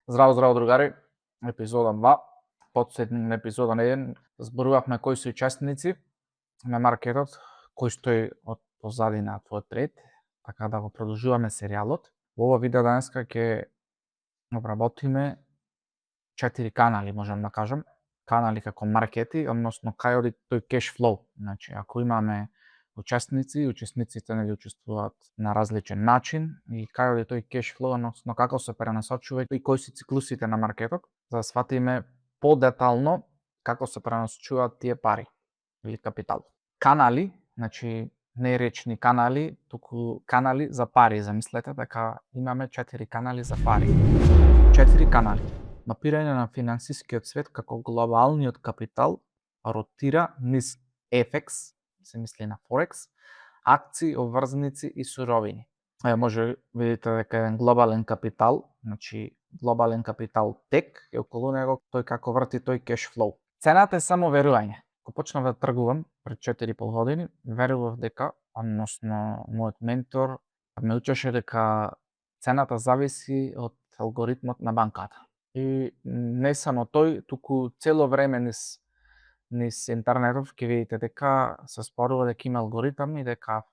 Здраво, здраво другари, епизода 2, подсетник на епизода 1, зборувавме кои се учесници на маркетот, кој стои од позади на твојот ред, така да го продолжуваме серијалот. Во ова видео денеска ќе обработиме 4 канали, можам да кажам, канали како маркети, односно кај оди тој кеш флоу. Значи, ако имаме учесници, учесниците нели учествуваат на различен начин и кај оди тој кеш флоу, односно како се пренасочува и кои се циклусите на маркетот, за да сватиме подетално како се пренасочуваат тие пари или капитал. Канали, значи не речни канали, туку канали за пари. Замислете дека имаме 4 канали за пари. 4 канали. Мапирање на финансискиот свет како глобалниот капитал ротира низ FX, се мисли на Форекс, акции, обврзаници и суровини. Може видите дека еден глобален капитал, значи глобален капитал тек, и околу него тој како врти тој кеш флоу. Цената е само верување. Кога почнав да тргувам пред 4,5 години, верував дека, односно мојот ментор ме учеше дека цената зависи од алгоритмот на банката. И не само тој, туку цело време низ интернетов ќе видите дека се спорува дека има алгоритам и дека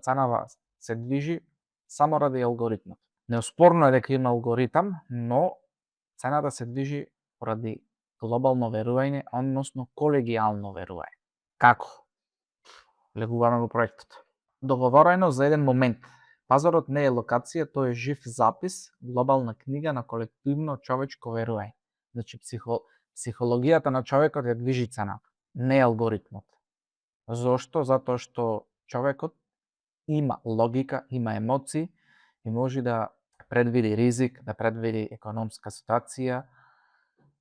ценава се движи само ради алгоритмот. Неоспорно е дека има алгоритам, но цената се движи поради глобално верување, односно колегијално верување. Како? Легуваме во проектот. Договорено за еден момент. Пазарот не е локација, тој е жив запис, глобална книга на колективно човечко верување. Значи психологијата на човекот ја движи цената, не алгоритмот. Зошто? Затоа што човекот има логика, има емоции и може да предвиди ризик, да предвиди економска ситуација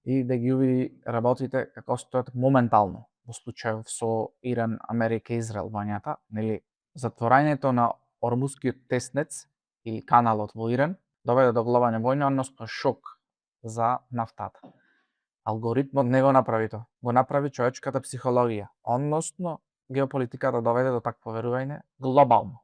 и да ги увиди работите како стојат моментално. Во случајов со Иран, Америка и Израел вањата, нели затворањето на Ормускиот теснец и каналот во Иран доведе до глобална војна, односно шок за нафтата. Алгоритмот не го направи тоа, го направи човечката психологија, односно геополитиката доведе до такво верување глобално.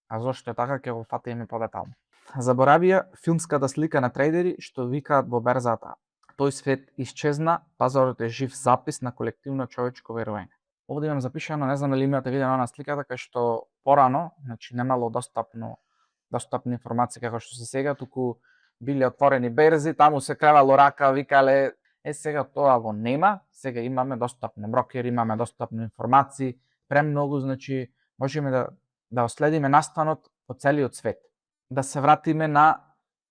А зошто е така, ќе го фатиме подетално. Заборавија филмската слика на трейдери што викаат во берзата. Тој свет исчезна, пазарот е жив запис на колективно човечко верување. Овде имам запишано, не знам дали имате видено на сликата, кај што порано, значи немало достапни информации како што се сега, туку биле отворени берзи, таму се кревало рака, викале, сега тоа го нема, сега имаме достапни брокери, имаме достапни информации, премногу, значи можеме да следиме настанот по целиот свет. Да се вратиме на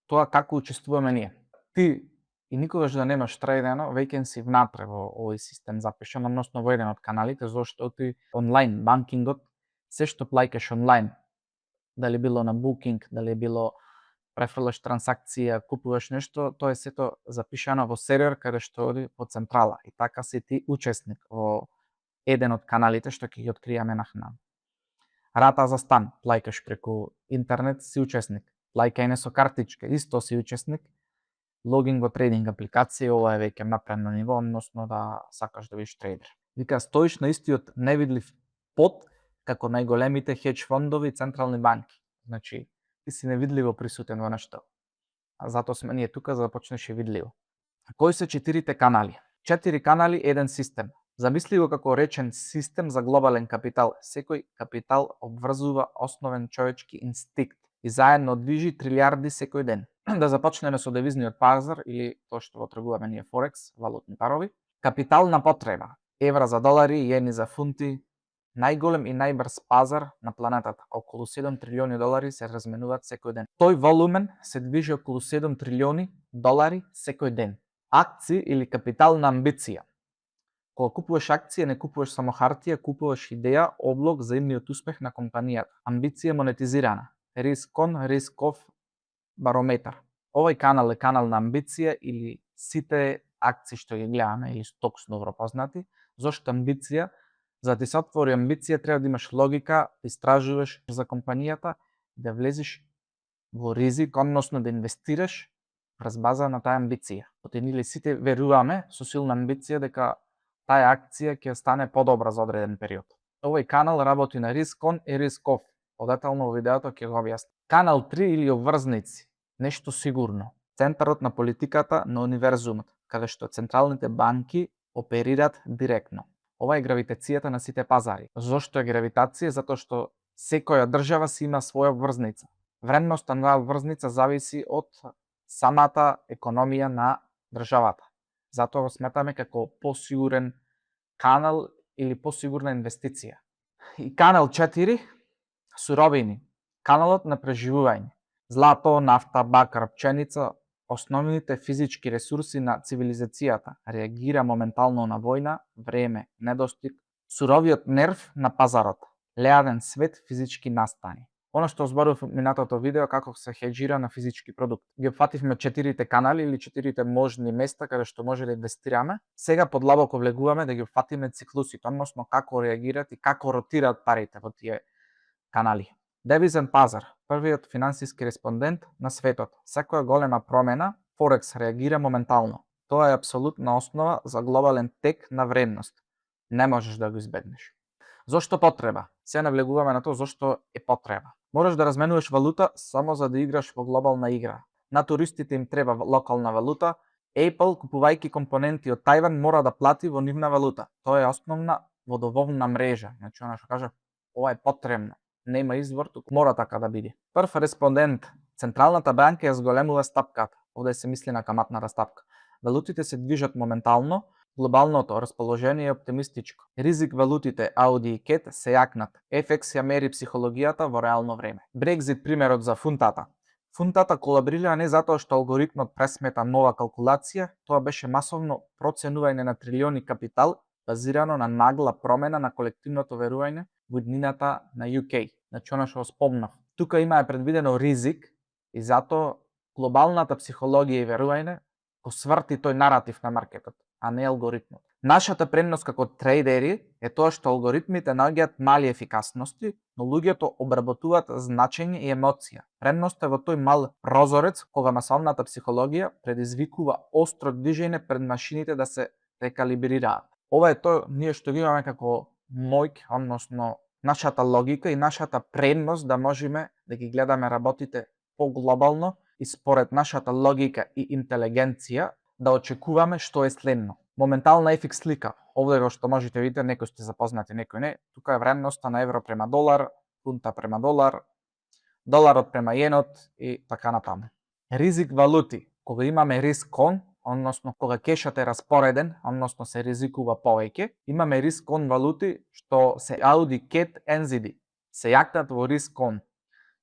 тоа како учествуваме ние. Ти и никогаш да немаш трейдено, веќе си внатре во овој систем запишан, односно во еден од каналите, зашто ти онлайн банкингот, се што плаќаш онлайн, дали било на Booking, дали било префрлаш трансакција, купуваш нешто, тоа е сето запишано во сервер каде што оди по централа. И така си ти учесник во еден од каналите што ќе ги откриеме нахнам. Рата за стан, плаќаш преку интернет, си учесник. Плаќање со картичка, исто си учесник. Логин во трейдинг апликација, ова е веќе напредно ниво, односно да сакаш да бидеш трейдер. Вика, стоиш на истиот невидлив под како најголемите хедж фондови и централни банки. Значи, ти си невидливо присутен во нешто. А затоа сме ние тука за да почнеш и видливо. Кои се 4 канали? 4 канали, еден систем. Замисли го како речен систем за глобален капитал. Секој капитал обврзува основен човечки инстинкт и заедно движи трилиарди секој ден. Да започнеме со девизниот пазар или тоа што го тргуваме ние Форекс, валутни парови. Капитална потреба. Евра за долари, јени за фунти. Најголем и најбрз пазар на планетата. Околу 7 трилиони долари се разменуваат секој ден. Тој волумен се движи околу 7 трилиони долари секој ден. Акции или капитална амбиција. Кога купуваш акција, не купуваш само хартија, купуваш идеја, облог за идниот успех на компанијата. Амбиција монетизирана. Риск он, риск оф барометар. Овој канал е канал на амбиција или сите акции што ги гледаме или стокс добро познати. Зошто амбиција? За да ти се отвори амбиција треба да имаш логика, да истражуваш за компанијата, да влезеш во ризик, односно да инвестираш врз база на таа амбиција. Потенили сите веруваме со силна амбиција дека таа акција ќе стане подобра за одреден период. Овој канал работи на риск он и риск оф. Подетално во видеото ќе го објаснам. Канал 3 или обврзници. Нешто сигурно. центарот на политиката на универзумот, каде што централните банки оперираат директно. Ова е гравитацијата на сите пазари. Зошто е гравитација? Затоа што секоја држава си има своја обврзница. Вредноста на обврзница зависи од самата економија на државата. Затоа го сметаме како посигурен канал или посигурна инвестиција. И канал 4, суровини. Каналот на преживување. Злато, нафта, бакар, пченица, основните физички ресурси на цивилизацијата, реагира моментално на војна, време, недостиг, суровиот нерв на пазарот, леаден свет физички настани. Оно што зборував во минатото видео како се хеџира на физички продукт. Ги опфативме 4 канали или 4 можни места каде што може да инвестираме. Сега подлабоко влегуваме да ги опфатиме циклусите, односно како реагираат и како ротираат парите во тие канали. Девизен пазар, првиот финансиски респондент на светот. Секоја голема промена, Форекс реагира моментално. Тоа е апсолутна основа за глобален тек на вредност. Не можеш да го избегнеш. Зошто потреба? Се навлегуваме на тоа зошто е потреба. Можеш да разменуваш валута само за да играш во глобална игра. На туристите им треба локална валута. Apple, купувајќи компоненти од Тајван, мора да плати во нивна валута. Тоа е основна водоволна мрежа. Значи, она што кажа, ова е потребно. Нема извор, туку мора така да биде. Прв респондент, Централната банка ја зголемува стапката. Овде се мисли на каматната стапка. Валутите се движат моментално, глобалното расположение е оптимистичко. Ризик валутите Ауди и Кет се јакнат. FX ја мери психологијата во реално време. Брекзит примерот за фунтата. Фунтата колабрира не затоа што алгоритмот пресмета нова калкулација, тоа беше масовно проценување на трилиони капитал, базирано на нагла промена на колективното верување во иднината на UK. Значи, она што спомнав. Тука има е предвидено ризик и затоа глобалната психологија и верување го сврти тој наратив на маркетот, а не алгоритмот. Нашата предност како трейдери е тоа што алгоритмите наоѓаат мали ефикасности, но луѓето обработуваат значење и емоција. Предноста е во тој мал прозорец кога масовната психологија предизвикува остро движење пред машините да се рекалибрираат. Ова е тоа ние што ги имаме како мојк, односно нашата логика и нашата предност да можеме да ги гледаме работите поглобално и според нашата логика и интелигенција да очекуваме што е следно. Моментална FX слика, овде го што можете видите, некои сте запознати, некои не, тука е вредноста на евро према долар, фунта према долар, доларот према јенот и така натаму. Ризик валути, кога имаме риск он, односно кога кешот е распореден, односно се ризикува повеќе, имаме риск он валути што се Ауди, Кет, NZD, се јакнат во риск он.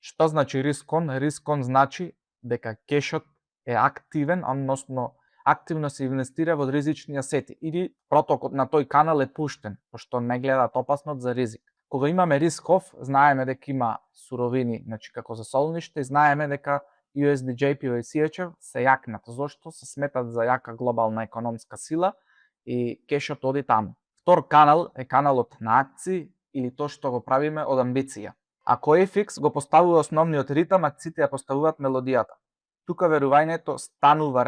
Што значи риск он? Риск он значи дека кешот е активен, односно активно се инвестира во ризични асети или протокот на тој канал е пуштен, пошто не гледаат опасност за ризик. Кога имаме рисков, знаеме дека има суровини, значи како за солниште, и знаеме дека USD, JPY и CHF се јакнат, зашто се сметат за јака глобална економска сила и кешот оди таму. Втор канал е каналот на акции или тоа што го правиме од амбиција. Ако FX го поставува основниот ритам, акциите ја поставуваат мелодијата. Тука верувањето станува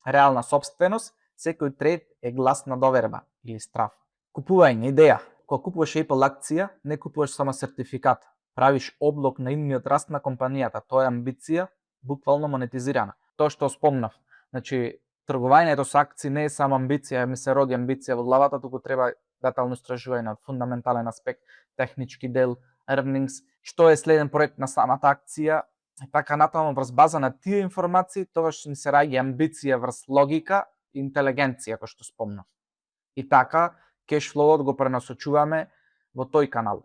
реална собственост, секој трейд е глас на доверба или страв. Купување, идеја. Кога купуваш Apple акција, не купуваш само сертификат. Правиш облог на идниот раст на компанијата. Тоа е амбиција, буквално монетизирана. Тоа што спомнав. Значи, тргувањето со акции не е само амбиција, ми се роди амбиција во главата, туку треба детално истражување од фундаментален аспект, технички дел, earnings, што е следен проект на самата акција, и така натаму врз база на тие информации, тогаш ни се раѓа амбиција врз логика и интелигенција, кој што спомнав. И така, кешфлоот го пренасочуваме во тој канал.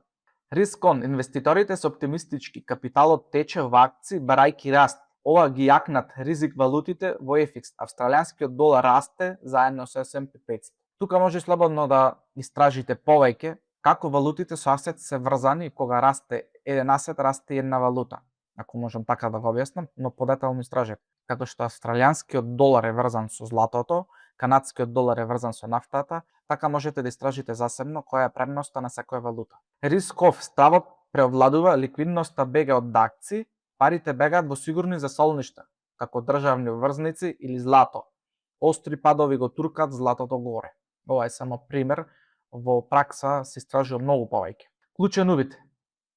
Риск он, инвеститорите се оптимистички, капиталот тече во акции барајки раст. Ова ги јакнат ризик валутите во FX. Австралијанскиот долар расте заедно со S&P 500. Тука може слободно да истражите повеќе како валутите со асет се врзани, кога расте еден асет, расте една валута. Ако можам така да го објаснам, но подетално истражете. Като што австралијанскиот долар е врзан со златото, канадскиот долар е врзан со нафтата, така можете да истражите засебно која е предноста на секоја валута. Рисков ставот преовладува, ликвидноста бега од акции, парите бегаат во сигурни засолништа, како државни врзници или злато. Остри падови го туркат златото горе. Ова е само пример, во пракса се истражува многу повеќе. Клучен увид.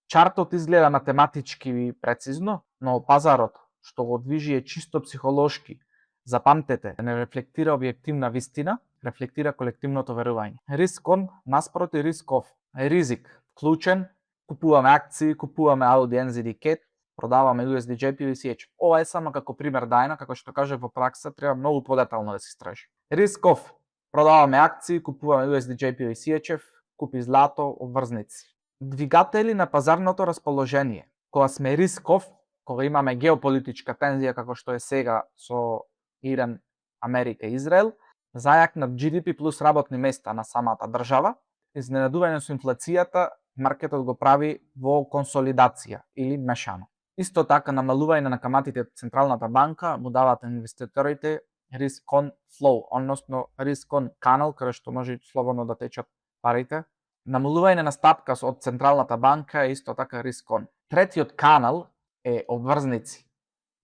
Чартот изгледа математички и прецизно, но пазарот што го движи е чисто психолошки. Запамтете, не рефлектира објективна вистина, рефлектира колективното верување. Риск он наспроти рисков. Ризик вклучен, купуваме акции, купуваме Audi NZD-Cat, продаваме USDJP или CH. Ова е само како пример дајна, како што кажав во пракса, треба многу подетално да се истражи. Рисков, продаваме акции, купуваме USDJP или CHF, купи злато, обврзници. Двигатели на пазарното расположение. Кога сме рисков, кога имаме геополитичка тензија како што е сега со Иран, Америка и Израел, зајак над GDP плюс работни места на самата држава, изненадување со инфлацијата, маркетот го прави во консолидација или мешано. Исто така, намалување на каматите од Централната банка му дават инвеститорите risk on flow, односно risk on канал, каде што може слободно да течат парите. Намалување на стапка од Централната банка е исто така risk on. Третиот канал е обврзници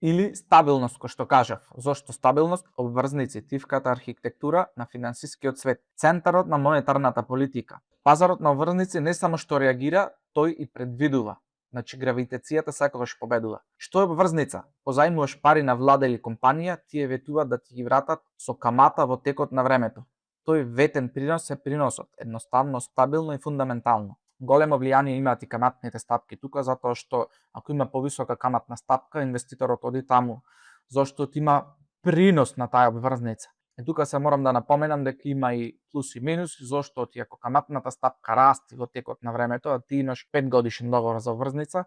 или стабилност, кој што кажав. Зошто стабилност? Обврзници, тивката архитектура на финансискиот свет, центарот на монетарната политика. Пазарот на обврзници не само што реагира, тој и предвидува. Значи гравитацијата секогаш победува. Што е обврзница? Позајмуваш пари на влада или компанија, тие ветуваат да ти ги вратат со камата во текот на времето. Тој ветен принос е приносот, едноставно, стабилно и фундаментално. Големо влијание имаат и каматните стапки тука, затоа што ако има повисока каматна стапка, инвеститорот оди таму, зашто има принос на таа обврзница. И тука се морам да напоменам дека има и плюс и минус, зашто ти ако каматната стапка расти во текот на времето, а ти имаш 5 годишен договор за обврзница,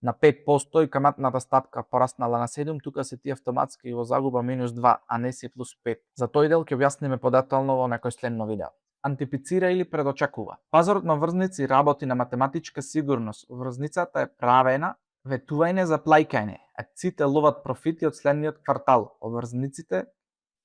на 5% и каматната стапка пораснала на 7, тука се ти автоматски во загуба минус 2, а не си плюс 5. За тој дел ќе објасниме подетално во некој следно видео. Антипицира или предочекува. Пазарот на обврзници работи на математичка сигурност. Обврзницата е правена ветување за плаќање. Акциите ловат профити од следниот квартал. Обврзниците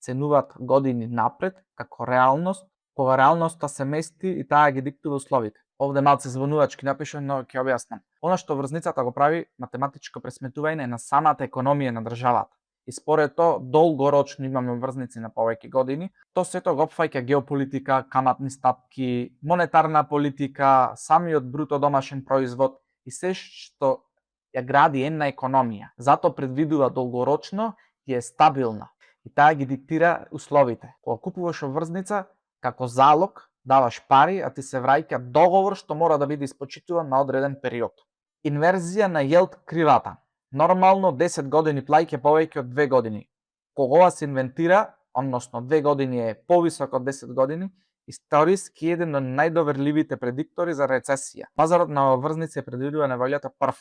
ценуваат години напред како реалност, кога реалноста се мести и таа ги диктува условите. Овде малце звонувачки напишам, но ќе објаснам. Она што обврзницата го прави математичко пресметување на самата економија на државата. И според тоа, долгорочно имаме обврзници на повеќе години, то сето го опфаќа геополитика, каматни стапки, монетарна политика, самиот бруто домашен производ и се што ја гради една економија. Затоа предвидува долгорочно и е стабилна. И таа ги диктира условите. Кога купуваш обврзница, како залог, даваш пари, а ти се враќа договор што мора да биде испочитуван на одреден период. Инверзија на yield кривата. Нормално 10 години плаќа повеќе од 2 години. Кога се инвентира, односно 2 години е повисок од 10 години, историски еден од најдоверливите предиктори за рецесија. Пазарот на обврзници е предвидува неволјата прв.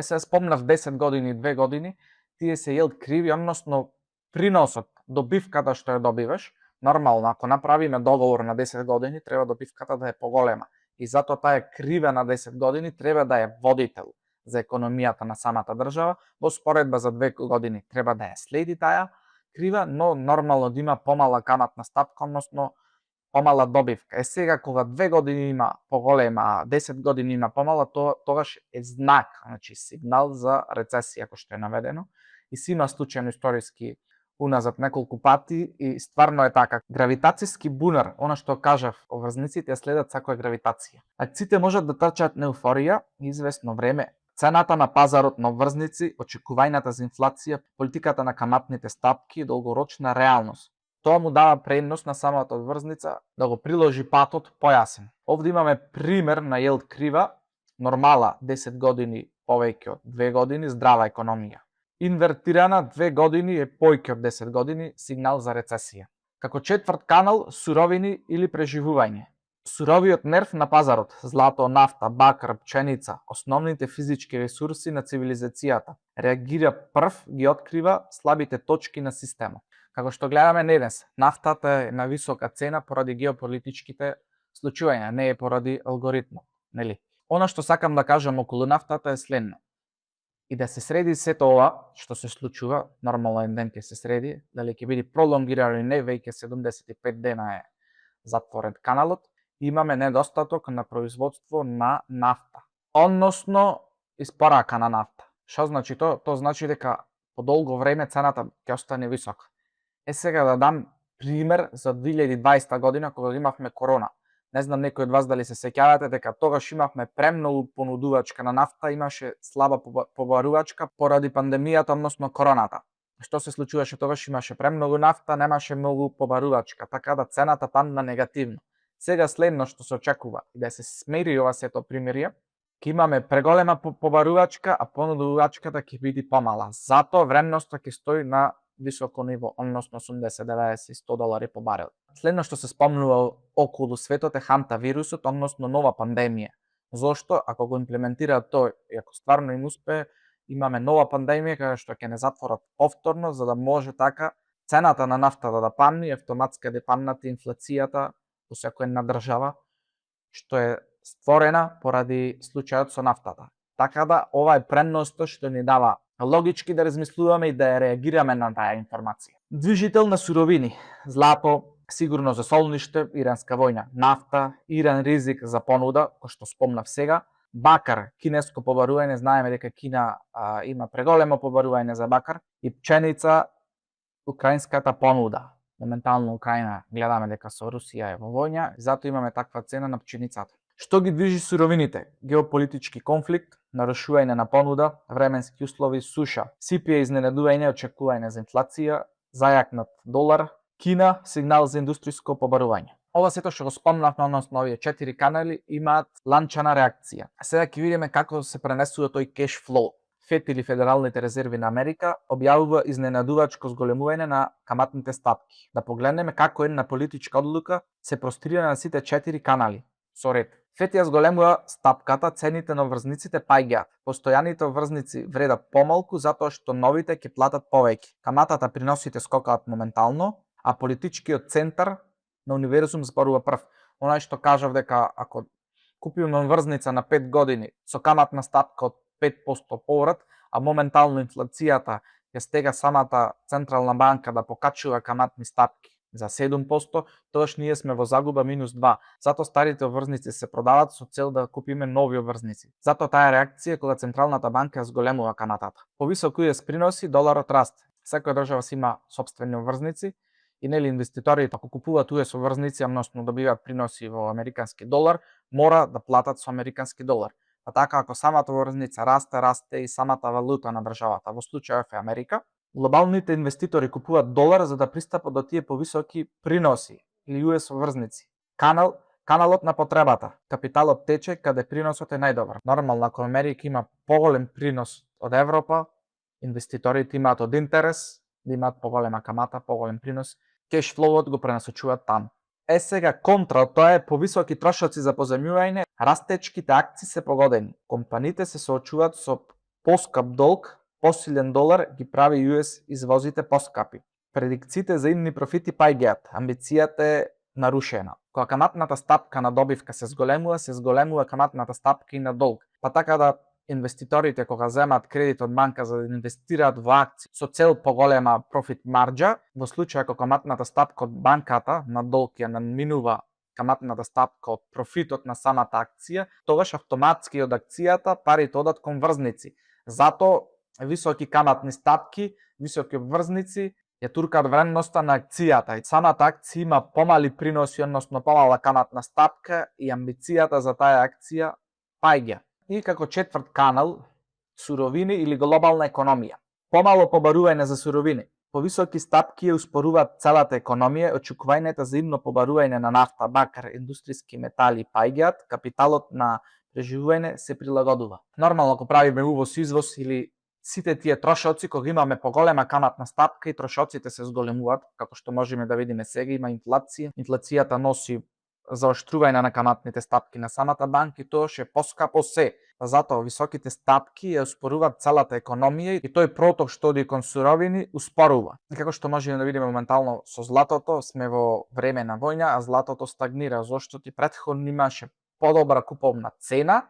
Се спомнав 10 години и 2 години, тие се yield криви, односно приносот, добивката што ја добиваш. Нормално, ако направиме договор на 10 години, треба добивката да е поголема. И затоа таа крива на 10 години треба да е водител за економијата на самата држава. Во споредба за 2 години треба да ја следи таа крива, но нормално да има помала каматна стапка, односно помала добивка. Сега кога 2 години има поголема, а 10 години има помала, тогаш е знак, значи сигнал за рецесија, како што е наведено. И си има случајно историски уназад неколку пати и стварно е така. Гравитацијски бунар, она што кажав, обврзниците ја следат секоја гравитација. Акциите можат да трчаат на еуфорија извесно време. Цената на пазарот на обврзници, очекувањата за инфлација, политиката на каматните стапки и долгорочна реалност. Тоа му дава предност на самата обврзница да го приложи патот појасен. Овде имаме пример на yield крива, нормала 10 години повеќе од 2 години, здрава економија. Инвертирана 2 години е појќе од 10 години, сигнал за рецесија. Како четврт канал, суровини или преживување. Суровиот нерв на пазарот, злато, нафта, бакар, пченица, основните физички ресурси на цивилизацијата, реагира прв, ги открива слабите точки на системот. Како што гледаме денес, нафтата е на висока цена поради геополитичките случувања, не е поради алгоритмот, нели? Она што сакам да кажам околу нафтата е следно. И да се среди сето ова што се случува, нормално еден ден ќе се среди, дали ќе биде пролонгирано или не, веќе 75 дена е затворен каналот, имаме недостаток на производство на нафта, односно испорака на нафта. Што значи тоа? Тоа значи дека по долго време цената ќе остане висока. Сега да дам пример за 2020 година кога имавме корона. Не знам некој од вас дали се сеќавате дека тогаш имавме премногу понудувачка на нафта, имаше слаба побарувачка поради пандемијата, односно короната. Што се случуваше тогаш? Имаше премногу нафта, немаше многу побарувачка, така да цената падна негативно. Сега следно што се очекува и да се смери ова сето примирие, ќе имаме преголема побарувачка, а понудувачката ќе биде помала. Затоа вредноста ќе стои на високо ниво, односно 80, 90 и 100 долари по барел. Следно што се спомнува околу светот е хантавирусот, односно нова пандемија. Зошто? Ако го имплементираат тој и ако стварно им успее, имаме нова пандемија каја што ќе не затворат повторно, за да може така цената на нафтата да падне и автоматски да паднат инфлацијата во секоја една држава што е створена поради случајот со нафтата. Така да ова е предноста што ни дава логички да размислуваме и да реагираме на таа информација. Движител на суровини, злато, сигурно за солниште, иранска војна, нафта, Иран ризик за понуда, кој што спомнав сега, бакар, кинеско побарување, знаеме дека Кина има преголемо побарување за бакар, и пченица, украинската понуда. Моментално Украина гледаме дека со Русија е во војна, затоа имаме таква цена на пченицата. Што ги движи суровините? Геополитички конфликт, нарушување на понуда, временски услови, суша, CPI изненадување, очекување за инфлација, зајакнат долар, Кина, сигнал за индустријско побарување. Ова сето што го спомнавме, односно овие 4 канали имаат ланчана реакција. Сега ќе видиме како се пренесува тој кеш флоу. ФЕД или Федералните резерви на Америка објавува изненадувачко зголемување на каматните стапки. Да погледнеме како една политичка одлука се прострира на сите 4 канали со ред. ФЕД ја зголемува стапката, цените на врзниците паѓаат. Постојаните врзници вредат помалку затоа што новите ќе платат повеќе. Каматата приносите скокаат моментално, а политичкиот центар на универзум зборува прв. Онај што кажав дека ако купиме врзница на 5 години со каматна стапка од 5% поврат, а моментално инфлацијата ја стега самата централна банка да покачува каматни стапки за 7%, тогаш ние сме во загуба минус 2. Затоа старите врзници се продаваат со цел да купиме нови врзници. Затоа таа реакција кога централната банка зголемува каматата. Повисоку е приноси, доларот расте. Секоја држава си има сопствени врзници и нели инвеститорите ако купуваат тие со врзници, односно добиваат приноси во американски долар, мора да платат со американски долар. А така ако самата врзница расте и самата валута на државата, во случајов е Америка, глобалните инвеститори купуваат долар за да пристапат до тие повисоки приноси или US врзници. Каналот на потребата. Капиталот тече каде приносот е најдобар. Нормално ако Америка има поголем принос од Европа, инвеститорите имаат од интерес да имаат поголема камата, поголем принос, кеш флоуот го пренасочуваат таму. Сега контра од тоа е повисоки трошоци за позајмување, растечките акции се погодени. Компаниите се соочуваат со поскап долг, посилен долар ги прави US извозите поскапи. Предикциите за идни профити паѓаат, амбицијата е нарушена. Кога каматната стапка на добивка се зголемува каматната стапка и на долг. Па така да инвеститорите кога земаат кредит од банка за да инвестираат во акции со цел поголема профит марџа, во случај ако каматната стапка од банката на долг ја надминува каматната стапка од профитот на самата акција, тогаш автоматски од акцијата парите одат кон врзници. Затоа високи каматни стапки, високи врзници ја туркаат вредноста на акцијата и самата акција има помали приноси, односно помала каматна стапка и амбицијата за таа акција паѓа. И како четврт канал, суровини или глобална економија. Помало побарување за суровини. Повисоки стапки ја успоруваат целата економија, очекувањата за идно побарување на нафта, бакар, индустријски метали паѓаат, капиталот на преживување се прилагодува. Нормално ако правиме увоз-извоз или сите тие трошоци, кога имаме поголема каматна стапка и трошоците се зголемуваат, како што можеме да видиме сега, има инфлација. Инфлацијата носи заоштрување на каматните стапки на самата банка и тоа ше поскапо се. Затоа високите стапки ја успоруваат целата економија и тој проток што оди кон суровини успорува. И како што можеме да видиме моментално со златото, сме во време на војна, а златото стагнира, зашто претходно имаше подобра куповна цена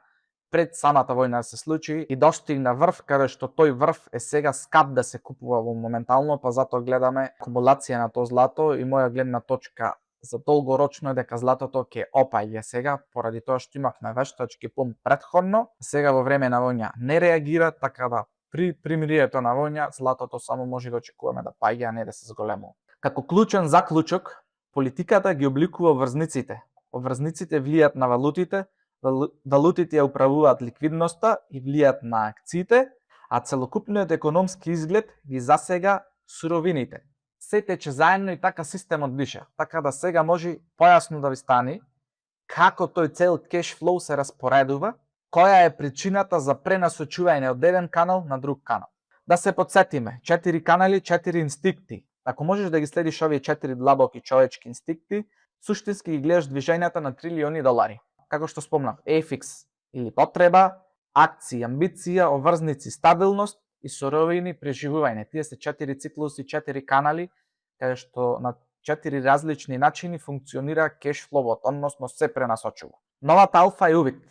пред самата војна да се случи и достигна врв, каде што тој врв е сега скап да се купува во моментално, па затоа гледаме акумулација на тоа злато и моја гледна точка за долгорочно е дека златото ќе опаѓа сега, поради тоа што имавме вештачки пум претходно, сега во време на војна не реагира, така да при примирието на војна златото само може да очекуваме да паѓа, а не да се зголемува. Како клучен заклучок, политиката ги обликува врзниците. Обврзниците влијат на валутите, валутите ја управуваат ликвидноста и влијат на акциите, а целокупниот економски изглед ги засега суровините. Се тече заедно и така системот диша. Така да сега може појасно да ви стане како тој цел кеш флоу се распоредува, која е причината за пренасочување од еден канал на друг канал. Да се подсетиме, 4 канали, 4 инстинкти. Ако можеш да ги следиш овие 4 длабоки човечки инстинкти, суштински ги гледаш движењата на трилиони долари. Како што спомнав, ефикс или потреба, акции, амбиција, обврзници, стабилност и суровини, преживување. Тие се 4 циклуси, 4 канали, каде што на 4 различни начини функционира кеш флоуот, односно се пренасочува. Новата алфа е увид.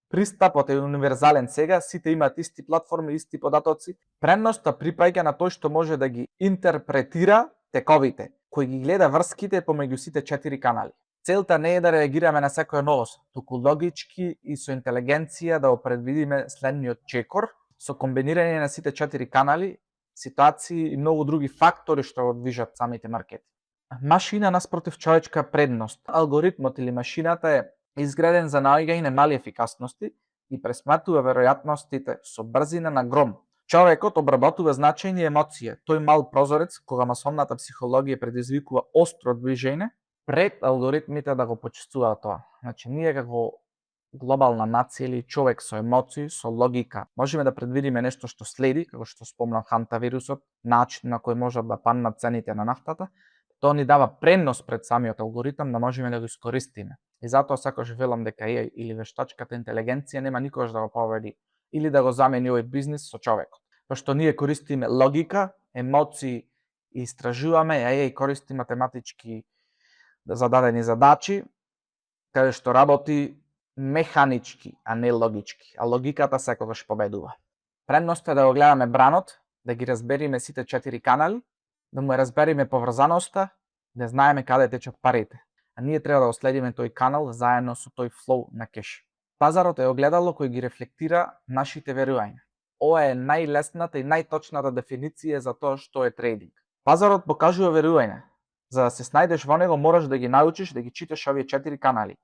Пристапот е универзален сега, сите имаат исти платформи, исти податоци. Предноста припаѓа на тој што може да ги интерпретира тековите, кој ги гледа врските помеѓу сите 4 канали. Целта не е да реагираме на секоја новост, туку логички и со интелигенција да опредвидиме следниот чекор, со комбинирање на сите 4 канали, ситуации и многу други фактори што го движат самите маркети. Машина наспротив човечка предност. Алгоритмот или машината е изграден за наоѓање на мали ефикасности и пресматува веројатностите со брзина на гром. Човекот обработува значајни емоции. Тој мал прозорец, кога масовната психологија предизвикува остро движење, пред алгоритмите да го почувствуваат тоа. Значи, ние како глобална нација или човек со емоции, со логика, можеме да предвидиме нешто што следи, како што спомнав хантавирусот, начин на кој можат да паднат цените на нафтата, тоа ни дава предност пред самиот алгоритам да можеме да го искористиме. И затоа сакаш велам дека AI или вештачката интелигенција нема никогаш да го победи или да го замени овој бизнис со човекот. Пошто ние користиме логика, емоции и истражуваме, а AI користи математички зададени задачи, каде што работи механички, а не логички. А логиката секогаш победува. Предност е да го гледаме бранот, да ги разбериме сите 4 канали, да му разбериме поврзаноста, да знаеме каде течат парите. А ние треба да го следиме тој канал заедно со тој флоу на кеш. Пазарот е огледало кој ги рефлектира нашите верувања. Ова е најлесната и најточната дефиниција за тоа што е трейдинг. Пазарот покажува верување. За да се снајдеш во него, мораш да ги научиш да ги читаш овие 4 канали.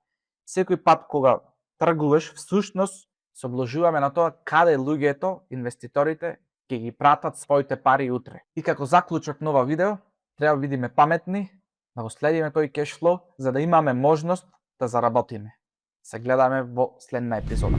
Секој пат кога тргуваш, всушност се обложуваме на тоа каде луѓето, инвеститорите, ќе ги пратат своите пари утре. И како заклучок на ова видео, треба да бидеме паметни, да го следиме тој кеш флоу, за да имаме можност да заработиме. Се гледаме во следна епизода.